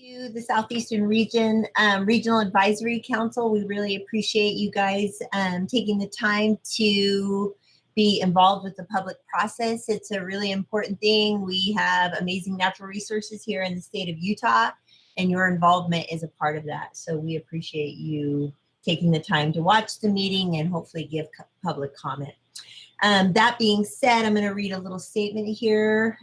to the Southeastern Regional Advisory Council. We really appreciate you guys taking the time to be involved with the public process. It's a really important thing. We have amazing natural resources here in the state of Utah, and your involvement is a part of that. So we appreciate you taking the time to watch the meeting and hopefully give public comment. That being said, I'm going to read a little statement here.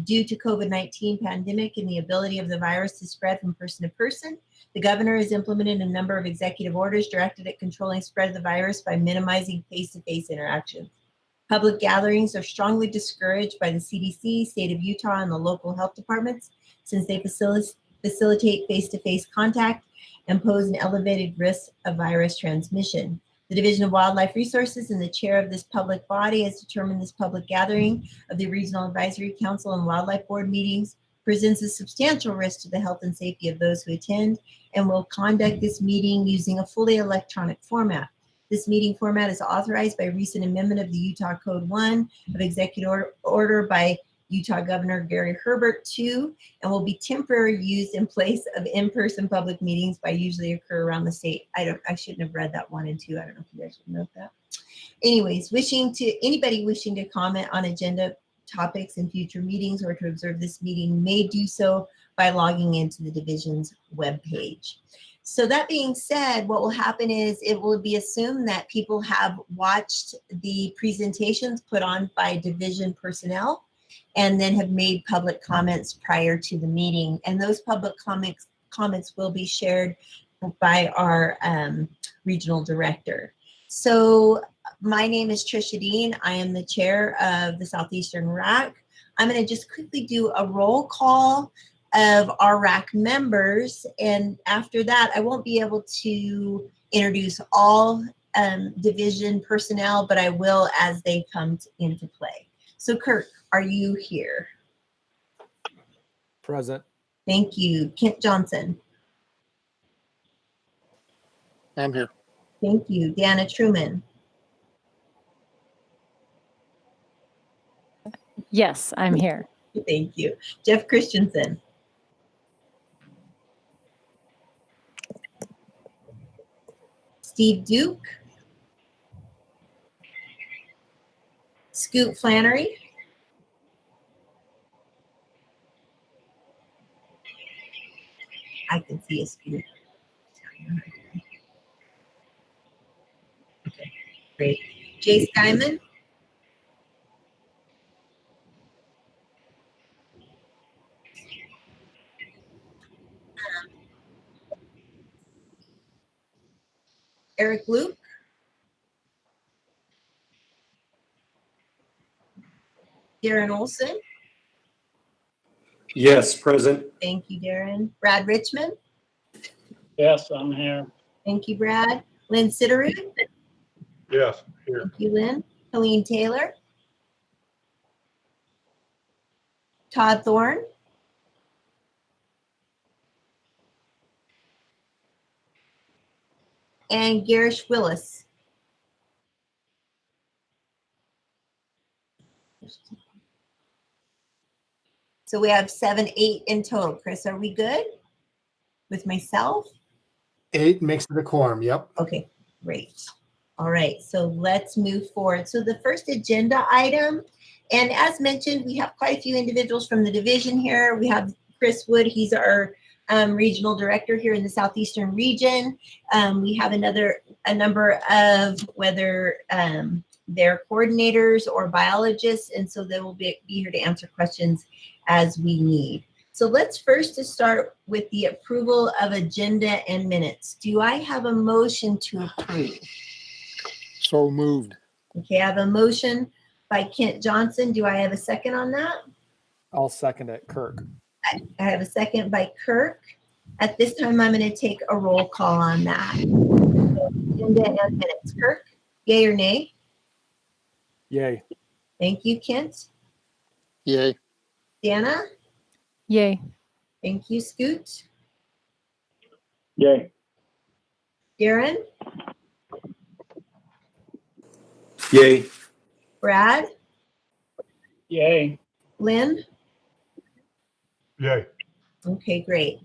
Due to COVID-19 pandemic and the ability of the virus to spread from person to person, the governor has implemented a number of executive orders directed at controlling spread of the virus by minimizing face-to-face interactions. Public gatherings are strongly discouraged by the CDC, state of Utah, and the local health departments since they facilitate face-to-face contact and pose an elevated risk of virus transmission. The Division of Wildlife Resources and the chair of this public body has determined this public gathering of the Regional Advisory Council and Wildlife Board meetings presents a substantial risk to the health and safety of those who attend and will conduct this meeting using a fully electronic format. This meeting format is authorized by recent amendment of the Utah Code 1 of Executive Order by Utah Governor Gary Herbert II, and will be temporarily used in place of in-person public meetings by usually occur around the state. I shouldn't have read that 1 and 2. I don't know if you guys would note that. Anyways, anybody wishing to comment on agenda topics in future meetings or to observe this meeting may do so by logging into the division's webpage. So that being said, what will happen is it will be assumed that people have watched the presentations put on by division personnel and then have made public comments prior to the meeting. And those public comments will be shared by our regional director. So my name is Trisha Dean. I am the chair of the Southeastern RAC. I'm going to just quickly do a roll call of our RAC members. And after that, I won't be able to introduce all division personnel, but I will as they come into play. So Kirk, are you here? Present. Thank you. Kent Johnson. I'm here. Thank you. Deanna Truman. Yes, I'm here. Thank you. Jeff Christensen. Steve Duke. Scoot Flannery. I can see a Scoot. Okay, great. Jay Skyman. Eric Luke. Darren Olson. Yes, present. Thank you, Darren. Brad Richmond. Yes, I'm here. Thank you, Brad. Lynn Sitterud. Yes, here. Thank you, Lynn. Helene Taylor. Todd Thorne. And Garish Willis. So we have 7, 8 in total. Chris, are we good with myself? 8 makes it a quorum. Yep. Okay, great. All right, so let's move forward. So the first agenda item, and as mentioned, we have quite a few individuals from the division here. We have Chris Wood, he's our regional director here in the Southeastern region. We have a number of whether they're coordinators or biologists, and so they will be here to answer questions as we need. So let's first start with the approval of agenda and minutes. Do I have a motion to approve? So moved. Okay, I have a motion by Kent Johnson. Do I have a second on that? I'll second it. Kirk. I have a second by Kirk. At this time, I'm going to take a roll call on that. So, agenda and minutes. Kirk, yay or nay? Yay. Thank you, Kent. Yay. Dana? Yay. Thank you, Scoot. Yay. Darren? Yay. Brad? Yay. Lynn? Yay. Okay, great.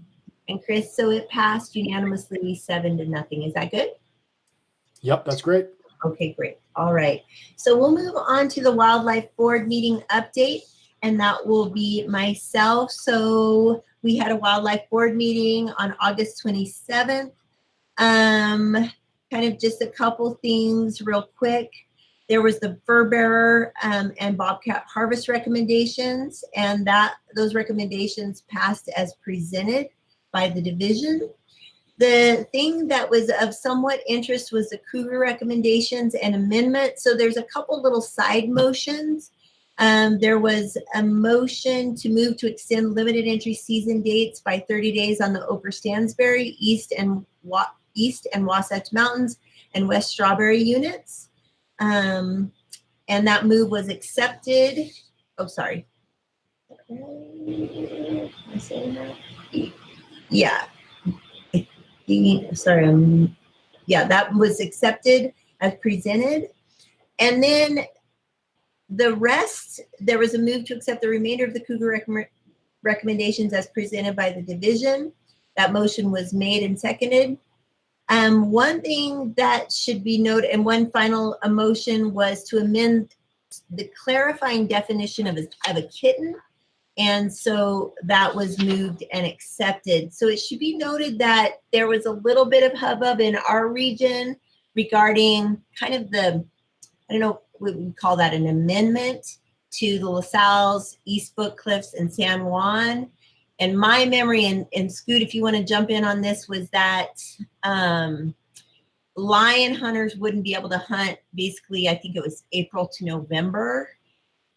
and Chris, so it passed unanimously 7-0. Is that good? Yep, that's great. Okay, great. All right. So we'll move on to the Wildlife Board meeting update, and that will be myself. So we had a Wildlife Board meeting on August 27th. Kind of just a couple things real quick. There was the fur bearer and bobcat harvest recommendations, and those recommendations passed as presented by the division. The thing that was of somewhat interest was the cougar recommendations and amendments. So there's a couple little side motions. There was a motion to move to extend limited entry season dates by 30 days on the Oker Stansbury, East and Wasatch Mountains and West Strawberry units. And that move was accepted. Oh, sorry. Am I saying that? Yeah. Sorry. Yeah, that was accepted as presented. And then the rest, there was a move to accept the remainder of the cougar recommendations as presented by the division. That motion was made and seconded. One thing that should be noted, and one final motion, was to amend the clarifying definition of a kitten. And so that was moved and accepted. So it should be noted that there was a little bit of hubbub in our region regarding kind of the, I don't know, what we call that, an amendment to the LaSalle's, East Book Cliffs, and San Juan. And my memory, and Scoot, if you want to jump in on this, was that lion hunters wouldn't be able to hunt basically, I think it was April to November.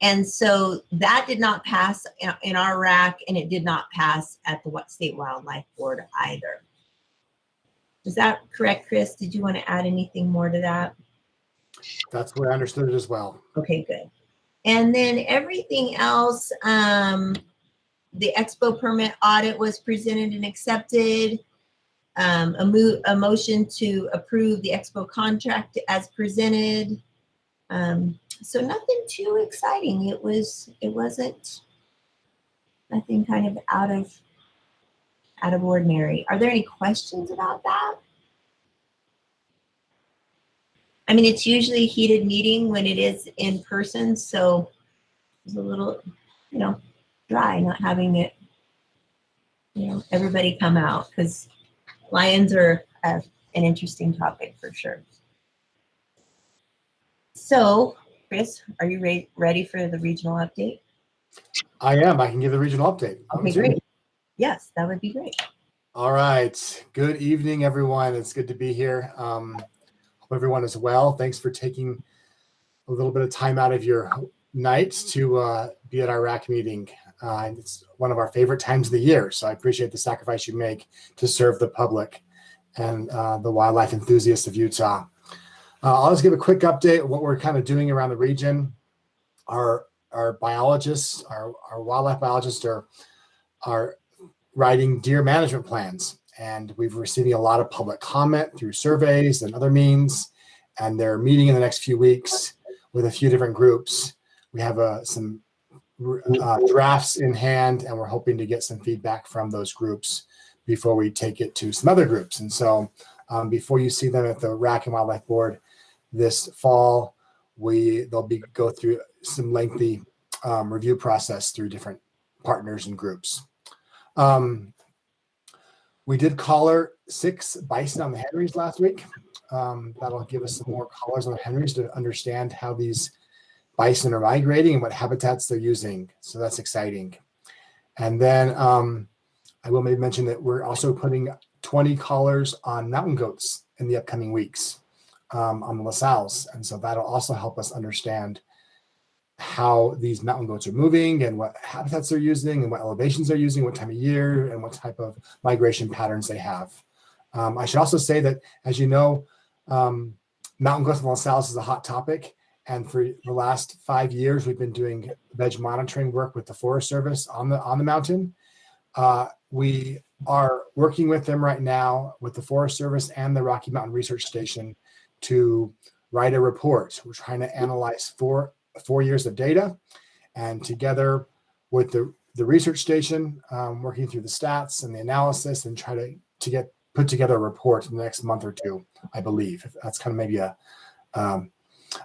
And so that did not pass in our RAC, and it did not pass at the State Wildlife Board either. Is that correct, Chris? Did you want to add anything more to that? That's the way I understood it as well. Okay, good. And then everything else, the expo permit audit was presented and accepted. A motion to approve the expo contract as presented. So nothing too exciting. It wasn't nothing kind of out of ordinary. Are there any questions about that? I mean, it's usually a heated meeting when it is in person, so it's a little, dry not having it, everybody come out, because lions are an interesting topic for sure. So, Chris, are you ready for the regional update? I am. I can give the regional update. Okay, great. Yes, that would be great. All right. Good evening, everyone. It's good to be here. Hope everyone is well. Thanks for taking a little bit of time out of your night to be at our RAC meeting. It's one of our favorite times of the year, so I appreciate the sacrifice you make to serve the public and the wildlife enthusiasts of Utah. I'll just give a quick update of what we're kind of doing around the region. Our biologists, our wildlife biologists are writing deer management plans, and we've receiving a lot of public comment through surveys and other means, and they're meeting in the next few weeks with a few different groups. We have some drafts in hand, and we're hoping to get some feedback from those groups before we take it to some other groups. And so before you see them at the RAC and Wildlife Board this fall, they'll go through some lengthy review process through different partners and groups. We did collar 6 bison on the Henrys last week. That'll give us some more collars on the Henrys to understand how these bison are migrating and what habitats they're using. So that's exciting. And then I will maybe mention that we're also putting 20 collars on mountain goats in the upcoming weeks on the LaSalle's. And so that'll also help us understand how these mountain goats are moving and what habitats they're using and what elevations they're using, what time of year, and what type of migration patterns they have. I should also say that, as you know, mountain goats in LaSalle's is a hot topic. And for the last 5 years, we've been doing veg monitoring work with the Forest Service on the mountain. We are working with them right now with the Forest Service and the Rocky Mountain Research Station to write a report. We're trying to analyze four years of data, and together with the research station, working through the stats and the analysis, and try to get put together a report in the next month or two, I believe. That's kind of maybe an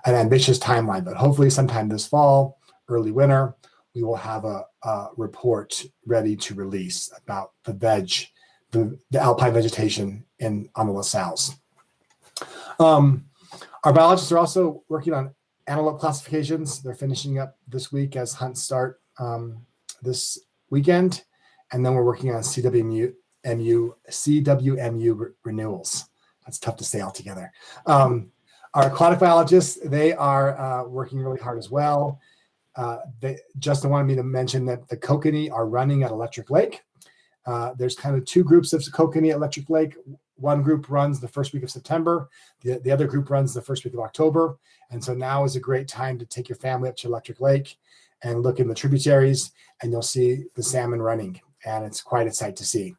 ambitious timeline, but hopefully sometime this fall, early winter, we will have a report ready to release about the alpine vegetation on the LaSalles. Our biologists are also working on antelope classifications. They're finishing up this week as hunts start this weekend. And then we're working on CWMU renewals. That's tough to say altogether. Our aquatic biologists, they are working really hard as well. Justin wanted me to mention that the kokanee are running at Electric Lake. There's kind of two groups of kokanee at Electric Lake. One group runs the first week of September. The other group runs the first week of October. And so now is a great time to take your family up to Electric Lake and look in the tributaries, and you'll see the salmon running. And it's quite a sight to see.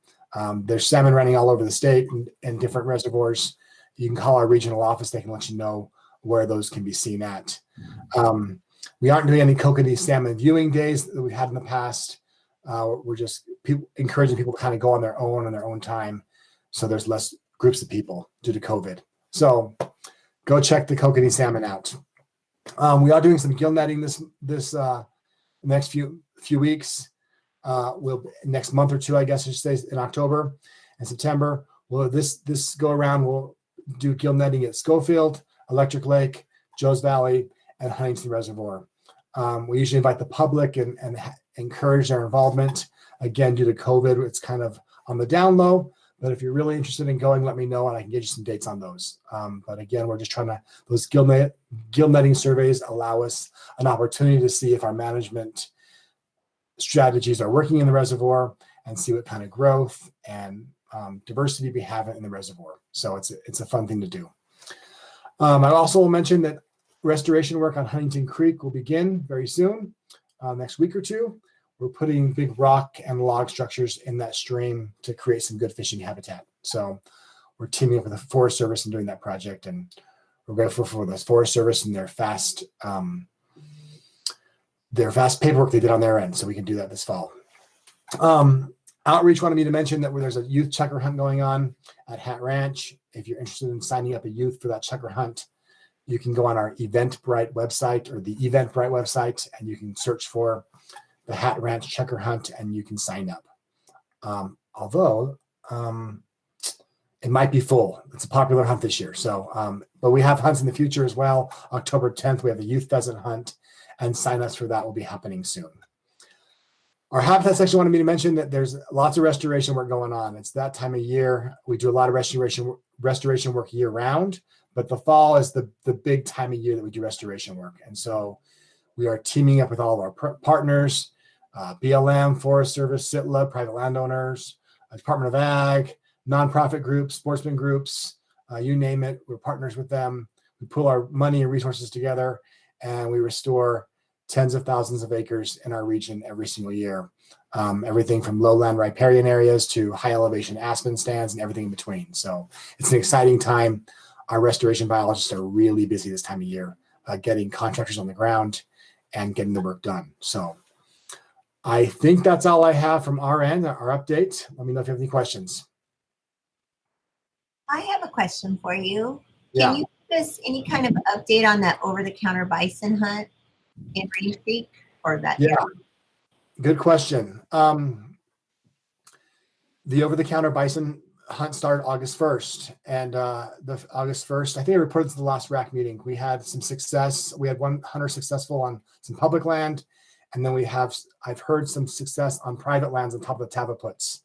There's salmon running all over the state in different reservoirs. You can call our regional office. They can let you know where those can be seen at. We aren't doing any kokanee salmon viewing days that we've had in the past. We're just encouraging people to kind of go on their own time. So there's less groups of people due to COVID. So go check the kokanee salmon out. We are doing some gill netting this next few weeks. Next month or two, I guess I should say, in October and September. Well, this go around, we'll do gill netting at Schofield, Electric Lake, Joes Valley, and Huntington Reservoir. We usually invite the public and encourage their involvement. Again, due to COVID, it's kind of on the down low. But if you're really interested in going, let me know and I can get you some dates on those. But again, we're just trying to, those gill netting surveys allow us an opportunity to see if our management strategies are working in the reservoir and see what kind of growth and diversity we have in the reservoir. So it's a fun thing to do. I also will mention that restoration work on Huntington Creek will begin very soon, next week or two. We're putting big rock and log structures in that stream to create some good fishing habitat. So we're teaming up with the Forest Service and doing that project, and we're grateful for the Forest Service and their fast paperwork they did on their end, so we can do that this fall. Outreach wanted me to mention that there's a youth checker hunt going on at Hat Ranch. If you're interested in signing up a youth for that checker hunt, you can go on our Eventbrite website or the Eventbrite website, and you can search for the Hat Ranch Checker Hunt, and you can sign up. Although it might be full. It's a popular hunt this year. So, but we have hunts in the future as well. October 10th, we have a youth pheasant hunt, and sign-ups for that will be happening soon. Our habitat section wanted me to mention that there's lots of restoration work going on. It's that time of year. We do a lot of restoration work year round, but the fall is the big time of year that we do restoration work. And so we are teaming up with all of our partners, BLM, Forest Service, SITLA, private landowners, Department of Ag, nonprofit groups, sportsman groups, you name it. We're partners with them. We pull our money and resources together, and we restore tens of thousands of acres in our region every single year. Everything from lowland riparian areas to high elevation aspen stands and everything in between. So it's an exciting time. Our restoration biologists are really busy this time of year, getting contractors on the ground and getting the work done. So I think that's all I have from our end, our update. Let me know if you have any questions. I have a question for you. Yeah. Can you give us any kind of update on that over-the-counter bison hunt in Rain Creek or that area? Good question. The over-the-counter bison hunt started August 1st, and the August 1st, I think I reported to the last RAC meeting. We had some success. We had one hunter successful on some public land, and then I've heard some success on private lands on top of the Tavaputs.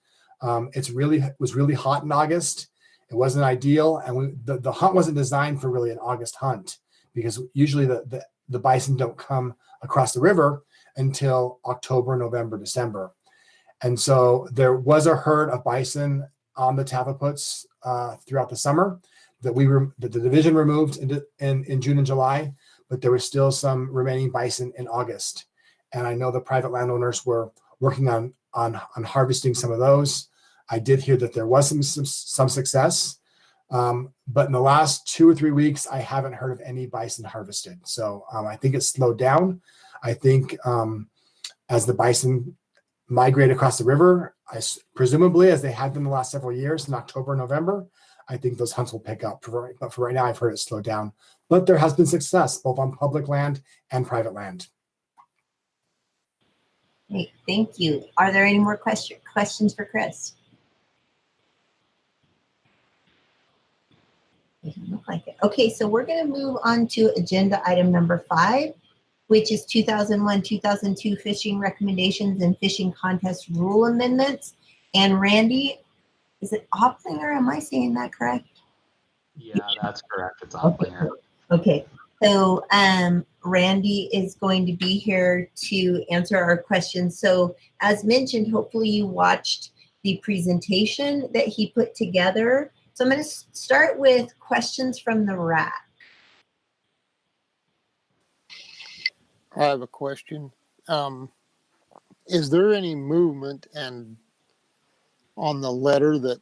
It was really hot in August. It wasn't ideal, and the hunt wasn't designed for really an August hunt, because usually the bison don't come across the river until October, November, December. And so there was a herd of bison on the Tavaputs throughout the summer that the division removed in June and July, but there was still some remaining bison in August. And I know the private landowners were working on harvesting some of those. I did hear that there was some success, but in the last 2 or 3 weeks, I haven't heard of any bison harvested. So I think it's slowed down. I think as the bison migrate across the river, presumably as they have been the last several years in October, November. I think those hunts will pick up. But for right now, I've heard it slow down. But there has been success both on public land and private land. Great, thank you. Are there any more questions for Chris? Doesn't look like it. Okay, so we're going to move on to agenda item number 5, which is 2001-2002 fishing recommendations and fishing contest rule amendments. And Randy, is it Oplinger? Am I saying that correct? Yeah, that's correct. It's Oplinger. Okay. So Randy is going to be here to answer our questions. So as mentioned, hopefully you watched the presentation that he put together. So I'm going to start with questions from the RAC. I have a question. Is there any movement and on the letter that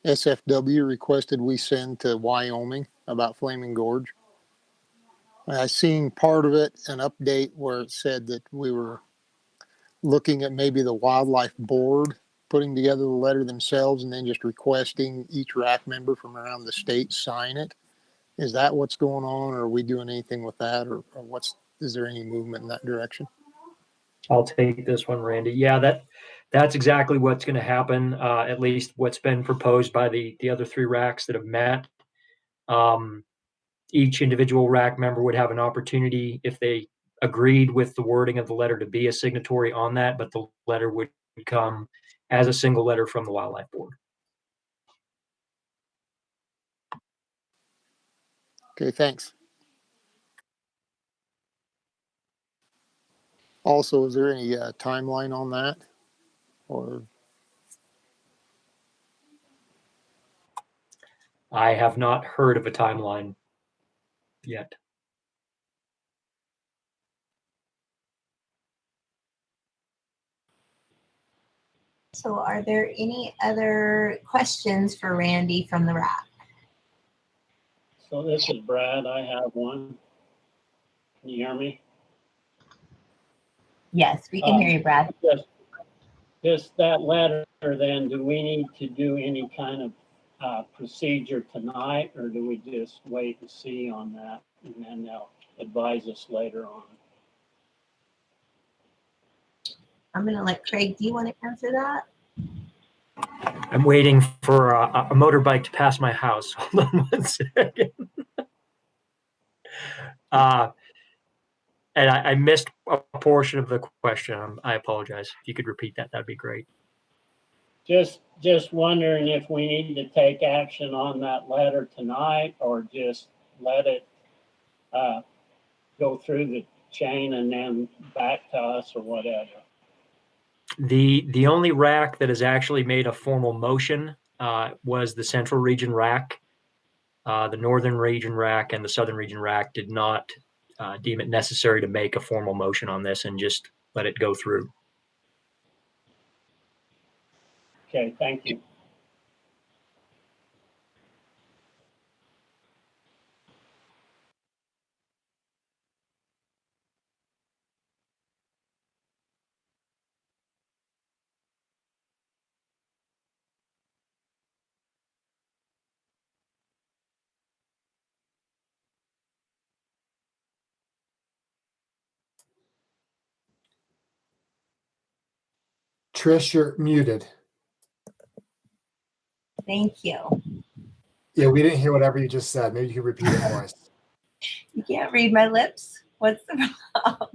SFW requested we send to Wyoming about Flaming Gorge? I seen part of it, an update where it said that we were looking at maybe the Wildlife Board putting together the letter themselves and then just requesting each RAC member from around the state sign it. Is that what's going on, or are we doing anything with that, or is there any movement in that direction? I'll take this one, Randy. Yeah, that's exactly what's going to happen. At least what's been proposed by the other 3 RACs that have met. Each individual RAC member would have an opportunity, if they agreed with the wording of the letter, to be a signatory on that, but the letter would come as a single letter from the Wildlife Board. Okay, thanks. Also, is there any timeline on that? Or I have not heard of a timeline yet. So are there any other questions for Randy from the RAC? So this is Brad. I have one. Can you hear me? Yes, we can hear you, Brad. Just that letter, then, do we need to do any kind of procedure tonight, or do we just wait and see on that, and then they'll advise us later on? I'm going to let Craig, do you want to answer that? I'm waiting for a motorbike to pass my house. Hold on one second. And I missed a portion of the question. I apologize. If you could repeat that, that'd be great. Just wondering if we need to take action on that letter tonight, or just let it go through the chain and then back to us, or whatever. The only RAC that has actually made a formal motion was the Central Region RAC. The Northern Region RAC and the Southern Region RAC did not deem it necessary to make a formal motion on this and just let it go through. Okay, thank you. Trish, you're muted. Thank you. Yeah, we didn't hear whatever you just said. Maybe you could repeat it for us. You can't read my lips? What's the problem?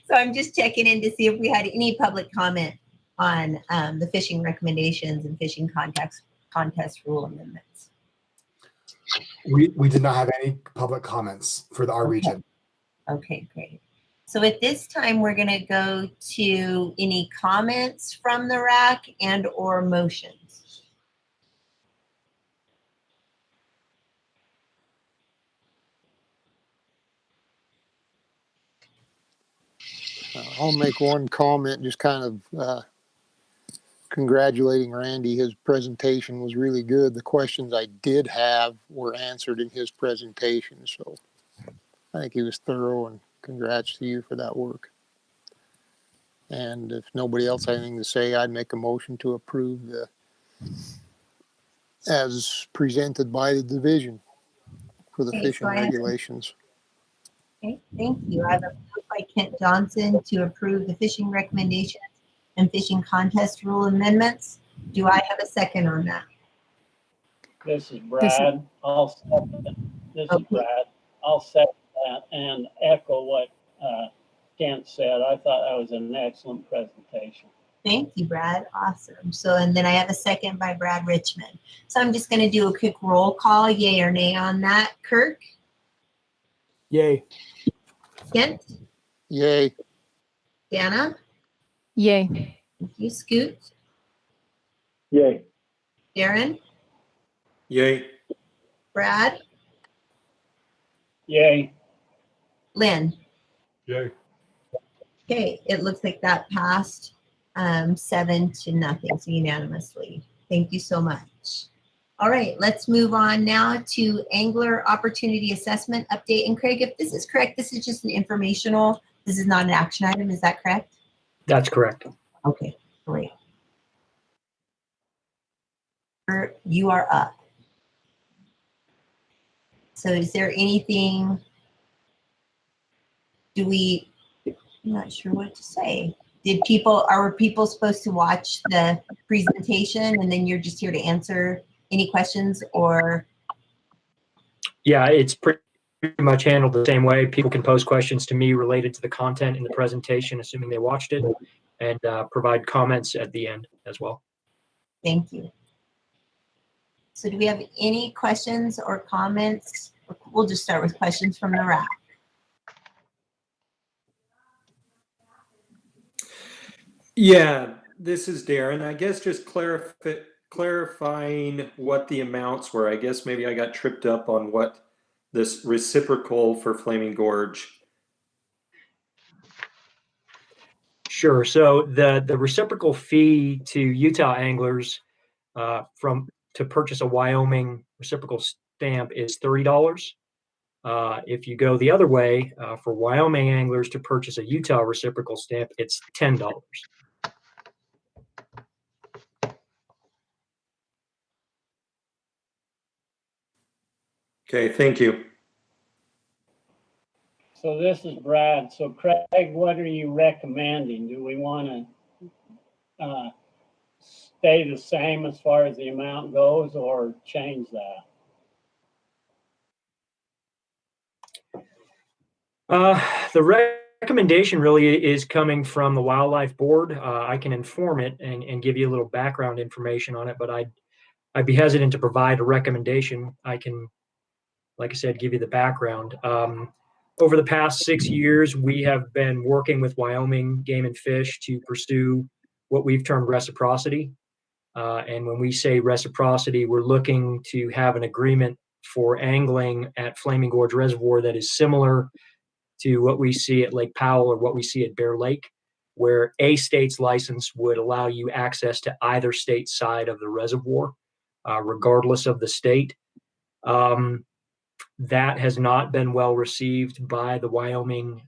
So I'm just checking in to see if we had any public comment on the fishing recommendations and fishing contest rule amendments. We did not have any public comments for our region. Okay, great. So at this time, we're going to go to any comments from the RAC and or motions. I'll make one comment, just kind of congratulating Randy. His presentation was really good. The questions I did have were answered in his presentation, so I think he was thorough, and congrats to you for that work. And if nobody else has anything to say, I'd make a motion to approve as presented by the division for the Okay, fishing so I have- regulations. Okay, thank you. I have a move by Kent Johnson to approve the fishing recommendations and fishing contest rule amendments. Do I have a second on that? This is Brad. I'll second it. This is Okay. Brad. I'll second that and echo what Kent said. I thought that was an excellent presentation. Thank you, Brad. Awesome. So, and then I have a second by Brad Richmond. So I'm just going to do a quick roll call, yay or nay on that. Kirk, Yay. Kent, Yay. Dana, Yay. thank you, Scoot, Yay. Darren, Yay. Brad, Yay. Lynn. Yay. Okay, it looks like that passed 7-0, so unanimously. Thank you so much. All right, let's move on now to Angler Opportunity Assessment Update. And Craig, if this is correct, this is just an informational, this is not an action item, is that correct? That's correct. Okay, great. You are up. So is there anything, I'm not sure what to say. Are people supposed to watch the presentation and then you're just here to answer any questions, or? Yeah, it's pretty much handled the same way. People can pose questions to me related to the content in the presentation, assuming they watched it, and provide comments at the end as well. Thank you. So do we have any questions or comments? We'll just start with questions from the RAC. Yeah, this is Darren. I guess just clarifying what the amounts were. I guess maybe I got tripped up on what this reciprocal for Flaming Gorge. Sure. So the reciprocal fee to Utah anglers to purchase a Wyoming reciprocal stamp is $30. If you go the other way, for Wyoming anglers to purchase a Utah reciprocal stamp, it's $10. Okay, thank you. So this is Brad. So Craig, what are you recommending? Do we want to stay the same as far as the amount goes, or change that? The recommendation really is coming from the Wildlife Board. I can inform it and give you a little background information on it, but I'd be hesitant to provide a recommendation. I can, like I said, give you the background. Over the past 6 years, we have been working with Wyoming Game and Fish to pursue what we've termed reciprocity. And when we say reciprocity, we're looking to have an agreement for angling at Flaming Gorge Reservoir that is similar to what we see at Lake Powell or what we see at Bear Lake, where a state's license would allow you access to either state side of the reservoir, regardless of the state. That has not been well received by the Wyoming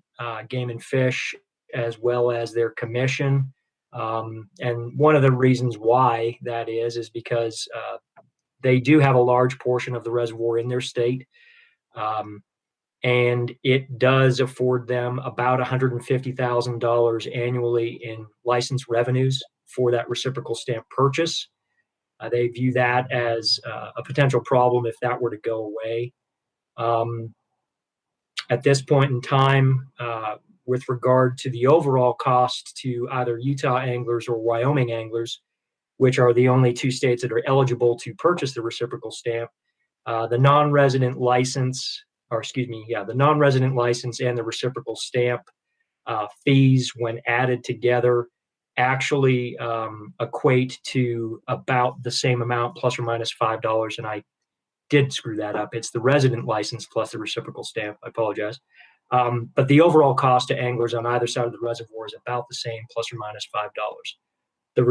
Game and Fish, as well as their commission. And one of the reasons why that is because they do have a large portion of the reservoir in their state. And it does afford them about $150,000 annually in license revenues for that reciprocal stamp purchase. They view that as a potential problem if that were to go away. At this point in time, with regard to the overall cost to either Utah anglers or Wyoming anglers, which are the only two states that are eligible to purchase the reciprocal stamp, the non-resident license and the reciprocal stamp fees, when added together, actually equate to about the same amount, plus or minus $5. And I did screw that up. It's the resident license plus the reciprocal stamp. I apologize. But the overall cost to anglers on either side of the reservoir is about the same, plus or minus $5. The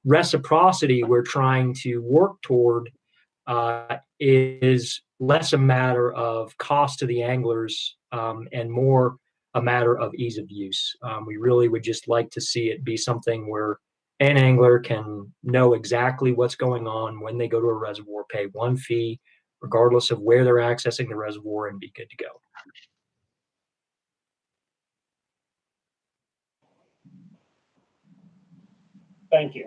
reciprocity we're trying to work toward is less a matter of cost to the anglers and more a matter of ease of use. We really would just like to see it be something where an angler can know exactly what's going on when they go to a reservoir, pay one fee, regardless of where they're accessing the reservoir, and be good to go. Thank you.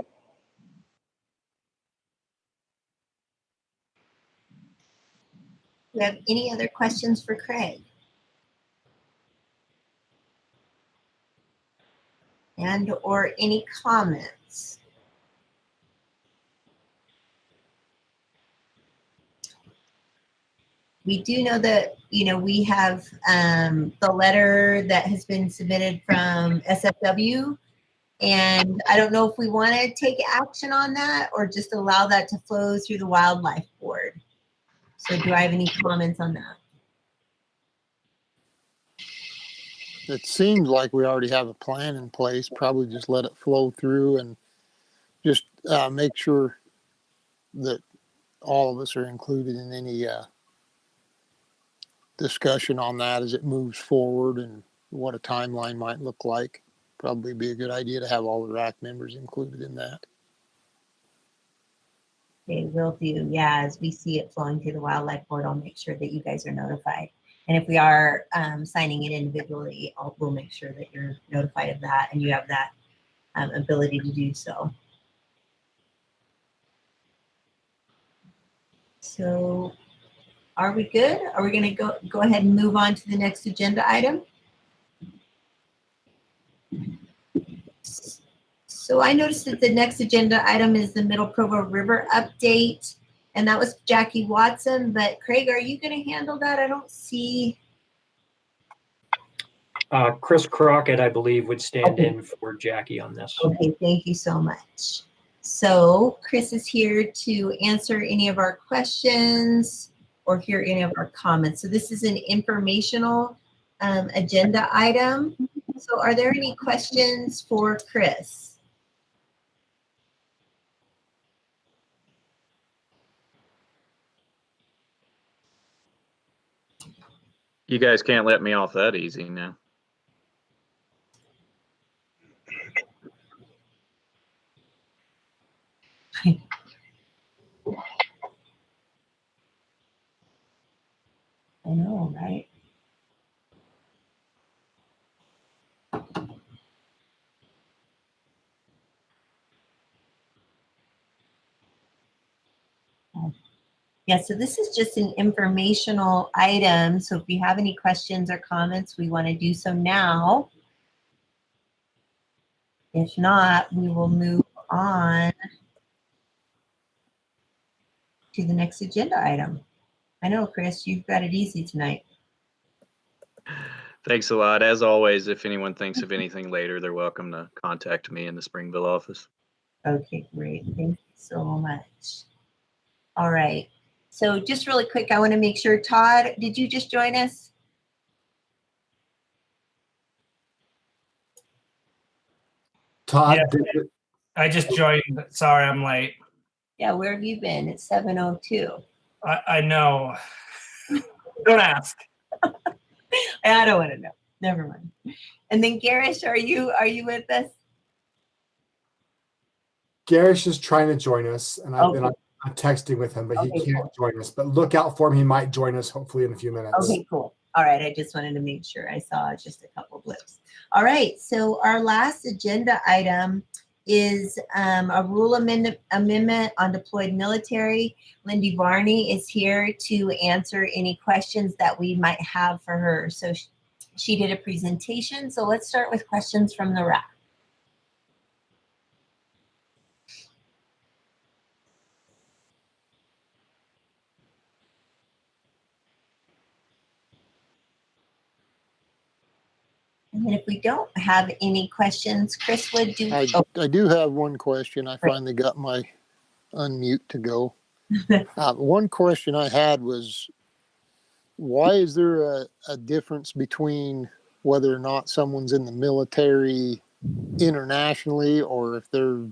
Do you have any other questions for Craig? And or any comments? We do know that, we have the letter that has been submitted from SFW, and I don't know if we want to take action on that or just allow that to flow through the Wildlife Board. So do I have any comments on that? It seems like we already have a plan in place. Probably just let it flow through and just make sure that all of us are included in any discussion on that as it moves forward and what a timeline might look like. Probably be a good idea to have all the RAC members included in that. Okay, will do. Yeah, as we see it flowing through the Wildlife Board, I'll make sure that you guys are notified. And if we are signing it individually, we'll make sure that you're notified of that and you have that ability to do so. So are we good? Are we going to go ahead and move on to the next agenda item? So I noticed that the next agenda item is the Middle Provo River update, and that was Jackie Watson. But Craig, are you going to handle that? I don't see. Chris Crockett, I believe, would stand in for Jackie on this. Okay, thank you so much. So Chris is here to answer any of our questions or hear any of our comments. So this is an informational agenda item. So are there any questions for Chris? You guys can't let me off that easy now. I know, right? Yeah, so this is just an informational item. So if you have any questions or comments, we want to do so now. If not, we will move on to the next agenda item. I know, Chris, you've got it easy tonight. Thanks a lot. As always, if anyone thinks of anything later, they're welcome to contact me in the Springville office. Okay, great. Thank you so much. All right. So just really quick, I want to make sure, Todd, did you just join us? Todd, Yeah, I just joined. Sorry, I'm late. Yeah, where have you been? It's 7:02. I know. Don't ask. I don't want to know. Never mind. And then Garish, are you with us? Garish is trying to join us, and I've Okay. been I'm texting with him, but he Okay, can't join us. But look out for him. He might join us hopefully in a few minutes. Okay, cool. All right. I just wanted to make sure. I saw just a couple blips. All right. So our last agenda item is a rule amendment on deployed military. Lindy Varney is here to answer any questions that we might have for her. So she did a presentation. So let's start with questions from the RAC. And then if we don't have any questions, Chris would do. I do have one question. I finally got my unmute to go. One question I had was, why is there a difference between whether or not someone's in the military internationally or if they're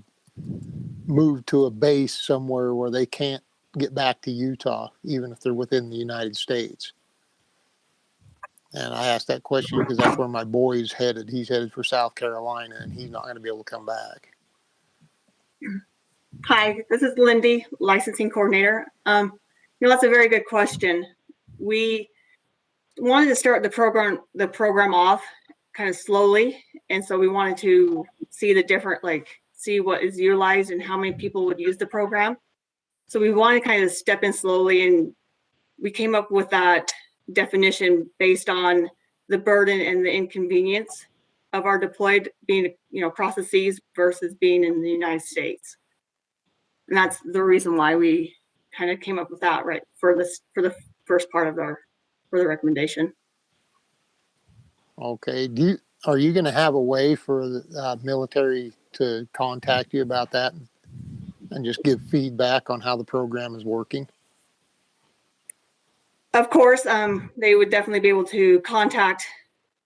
moved to a base somewhere where they can't get back to Utah, even if they're within the United States? And I asked that question because that's where my boy is headed. He's headed for South Carolina, and he's not going to be able to come back. Hi, this is Lindy, licensing coordinator. That's a very good question. We wanted to start the program off kind of slowly, and so we wanted to see the different, see what is utilized and how many people would use the program. So we wanted to kind of step in slowly, and we came up with that definition based on the burden and the inconvenience of our deployed being, across the seas versus being in the United States. And that's the reason why we kind of came up with that, right, for the first part of for the recommendation. Okay. Are you going to have a way for the military to contact you about that and just give feedback on how the program is working? Of course, they would definitely be able to contact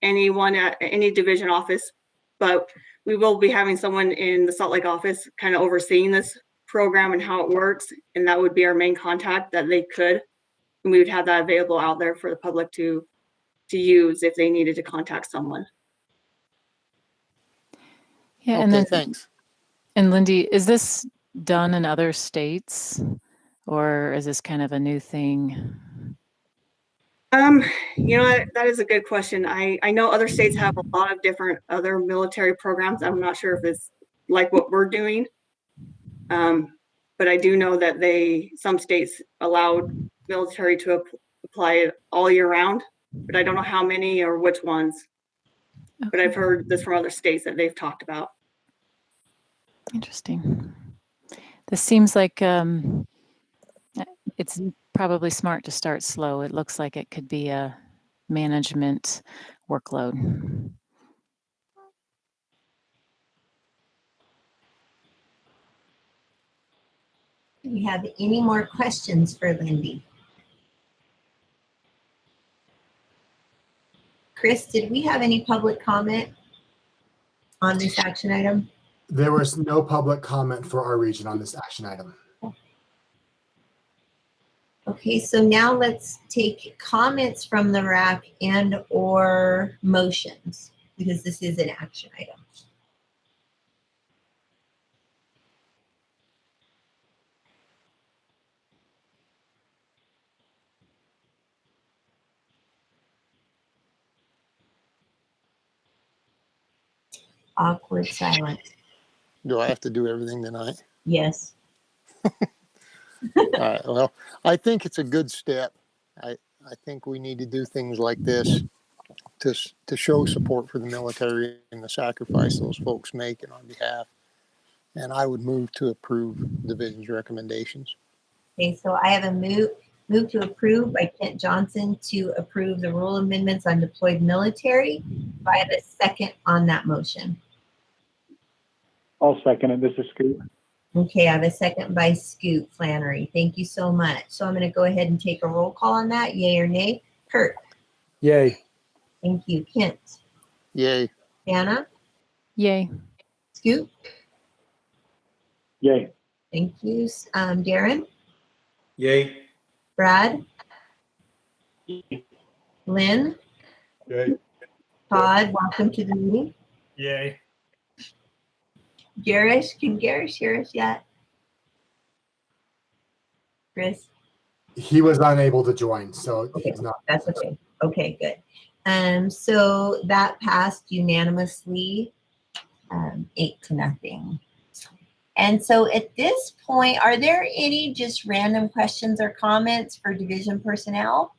anyone at any division office, but we will be having someone in the Salt Lake office kind of overseeing this program and how it works, and that would be our main contact that they could, and we would have that available out there for the public to use if they needed to contact someone. Yeah, okay, and then thanks. And Lindy, is this done in other states, or is this kind of a new thing? That is a good question. I know other states have a lot of different other military programs. I'm not sure if it's like what we're doing. But I do know that some states allowed military to apply it all year round, but I don't know how many or which ones. Okay. But I've heard this from other states that they've talked about. Interesting. This seems like it's probably smart to start slow. It looks like it could be a management workload. Do we have any more questions for Lindy? Chris, did we have any public comment on this action item? There was no public comment for our region on this action item. Okay, so now let's take comments from the RAC and or motions, because this is an action item. Awkward silence. Do I have to do everything tonight? Yes. All right. Well, I think it's a good step. I think we need to do things like this to show support for the military and the sacrifice those folks make on our behalf. And I would move to approve the division's recommendations. Okay, so I have a move to approve by Kent Johnson to approve the rule amendments on deployed military. Do I have a second on that motion? I'll second it. This is Scoot. Okay, I have a second by Scoot Flannery. Thank you so much. So I'm going to go ahead and take a roll call on that. Yay or nay? Kurt? Yay. Thank you. Kent? Yay. Anna? Yay. Scoot? Yay. Thank you. Darren? Yay. Brad? Lynn? Yay. Todd, welcome to the meeting. Yay. Garish, can Garish hear us yet? Chris? He was unable to join, so Okay, he's not. that's okay. Okay, good. So that passed unanimously, 8-0. And so at this point, are there any just random questions or comments for division personnel?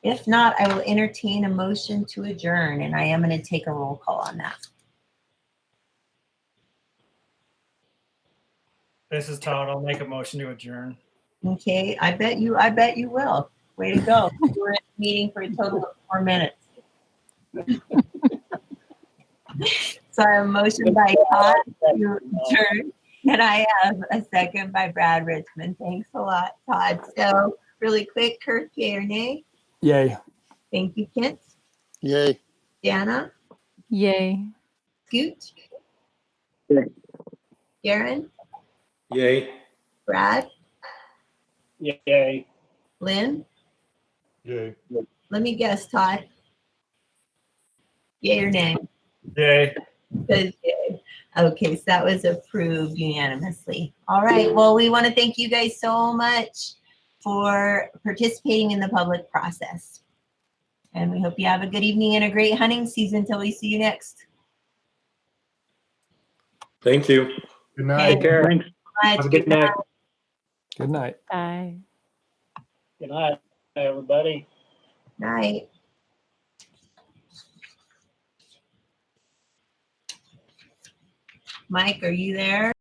If not, I will entertain a motion to adjourn, and I am going to take a roll call on that. This is Todd. I'll make a motion to adjourn. Okay, I bet you will. Way to go. We're in a meeting for a total of 4 minutes. So I have a motion by Todd to adjourn, and I have a second by Brad Richmond. Thanks a lot, Todd. So really quick, Kurt, yay or nay? Yay. Thank you, Kent. Yay. Jana? Yay. Scoot? Yay. Darren? Yay. Brad? Yay. Lynn? Yay. Let me guess, Todd. Yay or nay? Yay. Says yay. Okay, so that was approved unanimously. All right, well, we want to thank you guys so much for participating in the public process. And we hope you have a good evening and a great hunting season till we see you next. Thank you. Good night. Take care. Thanks. Have a good night. Good night. Bye. Good night, everybody. Night. Mike, are you there?